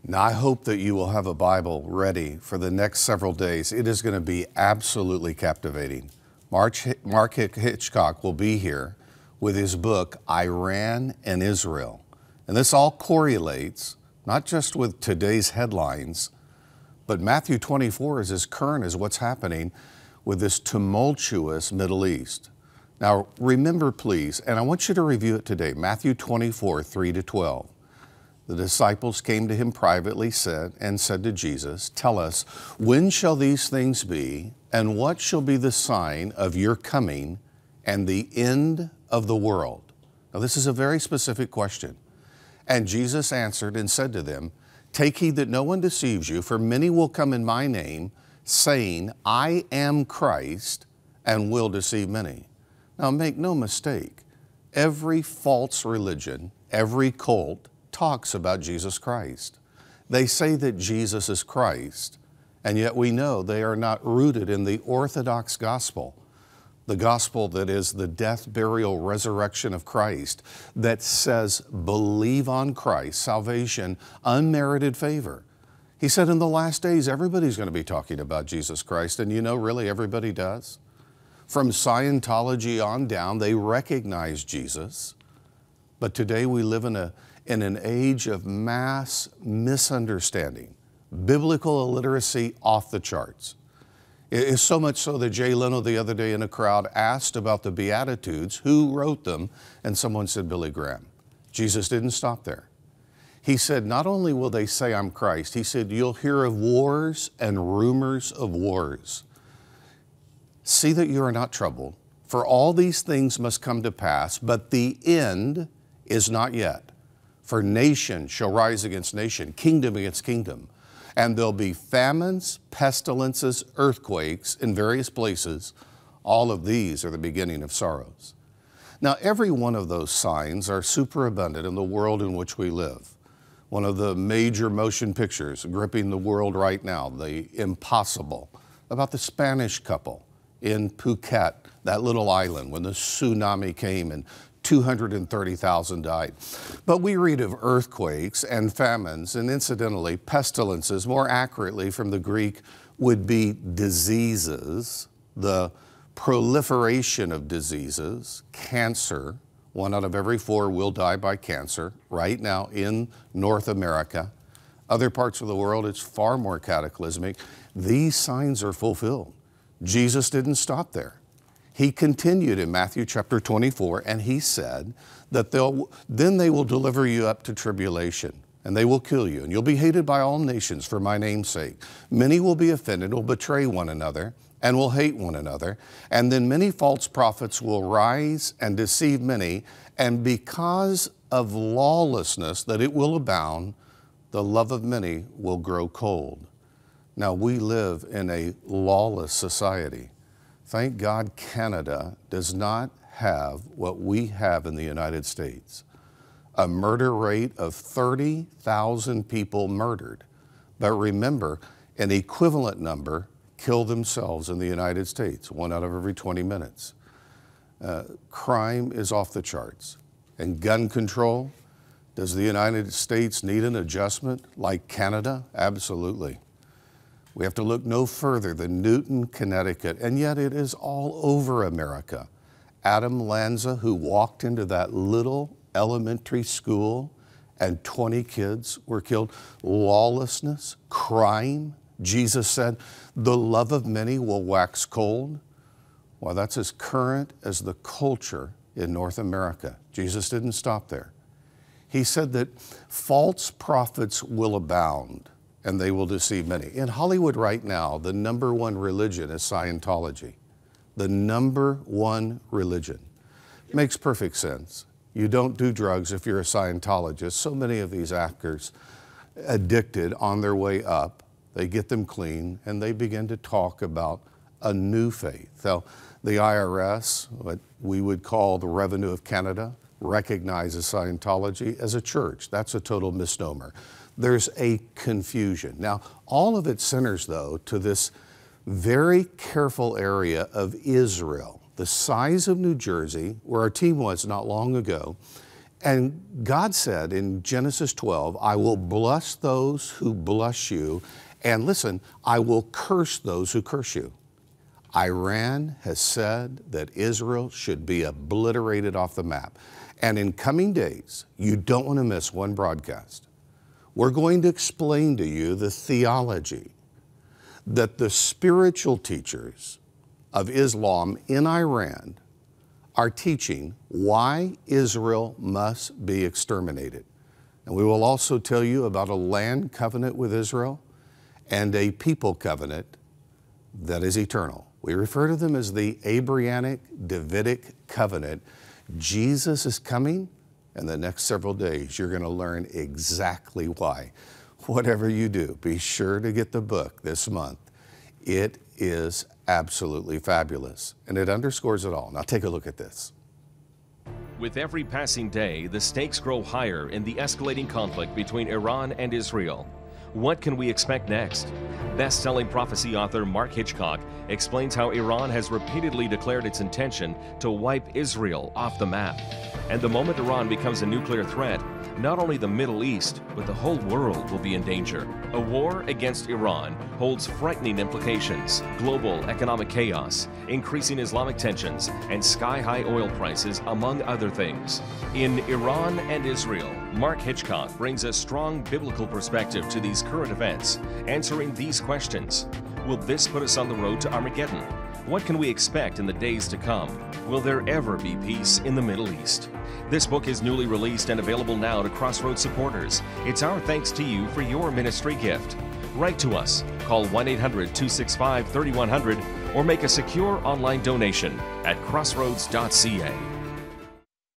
Now, I hope that you will have a Bible ready for the next several days. It is going to be absolutely captivating. Mark Hitchcock will be here with his book, Iran and Israel. And this all correlates, not just with today's headlines, but Matthew 24 is as current as what's happening with this tumultuous Middle East. Now, remember, please, and I want you to review it today, Matthew 24, 3-12. The disciples came to him privately said to Jesus, "Tell us, when shall these things be, and what shall be the sign of your coming and the end of the world?" Now, this is a very specific question. And Jesus answered and said to them, "Take heed that no one deceives you, for many will come in my name, saying, 'I am Christ,' and will deceive many." Now, make no mistake, every false religion, every cult, talks about Jesus Christ. They say that Jesus is Christ, and yet we know they are not rooted in the Orthodox gospel, the gospel that is the death, burial, resurrection of Christ, that says, believe on Christ, salvation, unmerited favor. He said in the last days, everybody's going to be talking about Jesus Christ, and you know, really everybody does. From Scientology on down, they recognize Jesus, but today we live in an age of mass misunderstanding, biblical illiteracy off the charts. It is so much so that Jay Leno the other day in a crowd asked about the Beatitudes, who wrote them, and someone said Billy Graham. Jesus didn't stop there. He said, not only will they say I'm Christ, he said, you'll hear of wars and rumors of wars. See that you are not troubled, for all these things must come to pass, but the end is not yet. For nation shall rise against nation, kingdom against kingdom. And there'll be famines, pestilences, earthquakes in various places. All of these are the beginning of sorrows. Now, every one of those signs are superabundant in the world in which we live. One of the major motion pictures gripping the world right now, The Impossible, about the Spanish couple in Phuket, that little island, when the tsunami came and 230,000 died. But we read of earthquakes and famines, and incidentally, pestilences, more accurately from the Greek, would be diseases, the proliferation of diseases, cancer. 1 out of every 4 will die by cancer right now in North America. Other parts of the world, it's far more cataclysmic. These signs are fulfilled. Jesus didn't stop there. He continued in Matthew chapter 24, and he said that then they will deliver you up to tribulation, and they will kill you, and you'll be hated by all nations for my name's sake. Many will be offended, will betray one another, and will hate one another. And then many false prophets will rise and deceive many, and because of lawlessness, that it will abound, the love of many will grow cold. Now, we live in a lawless society. Thank God Canada does not have what we have in the United States, a murder rate of 30,000 people murdered. But remember, an equivalent number kill themselves in the United States, 1 out of every 20 minutes. Crime is off the charts. And gun control, does the United States need an adjustment like Canada? Absolutely. We have to look no further than Newton, Connecticut, and yet it is all over America. Adam Lanza, who walked into that little elementary school and 20 kids were killed. Lawlessness, crime. Jesus said, the love of many will wax cold. Well, that's as current as the culture in North America. Jesus didn't stop there. He said that false prophets will abound, and they will deceive many. In Hollywood right now, the #1 religion is Scientology. The #1 religion. Makes perfect sense. You don't do drugs if you're a Scientologist. So many of these actors, addicted on their way up, they get them clean, and they begin to talk about a new faith. So the IRS, what we would call the Revenue of Canada, recognizes Scientology as a church. That's a total misnomer. There's a confusion. Now, all of it centers, though, to this very careful area of Israel, the size of New Jersey, where our team was not long ago, And God said in Genesis 12, I will bless those who bless you, and listen, I will curse those who curse you. Iran has said that Israel should be obliterated off the map. And in coming days, you don't want to miss one broadcast. We're going to explain to you the theology that the spiritual teachers of Islam in Iran are teaching why Israel must be exterminated. And we will also tell you about a land covenant with Israel and a people covenant that is eternal. We refer to them as the Abrahamic Davidic covenant. Jesus is coming, and the next several days you're going to learn exactly why. Whatever you do, be sure to get the book this month. It is absolutely fabulous, and it underscores it all. Now take a look at this. With every passing day, the stakes grow higher in the escalating conflict between Iran and Israel. What can we expect next? Best-selling prophecy author Mark Hitchcock explains how Iran has repeatedly declared its intention to wipe Israel off the map. And the moment Iran becomes a nuclear threat, not only the Middle East, but the whole world will be in danger. A war against Iran holds frightening implications: global economic chaos, increasing Islamic tensions, and sky-high oil prices, among other things. In Iran and Israel, Mark Hitchcock brings a strong biblical perspective to these current events, answering these questions. Will this put us on the road to Armageddon? What can we expect in the days to come? Will there ever be peace in the Middle East? This book is newly released and available now to Crossroads supporters. It's our thanks to you for your ministry gift. Write to us, call 1-800-265-3100, or make a secure online donation at crossroads.ca.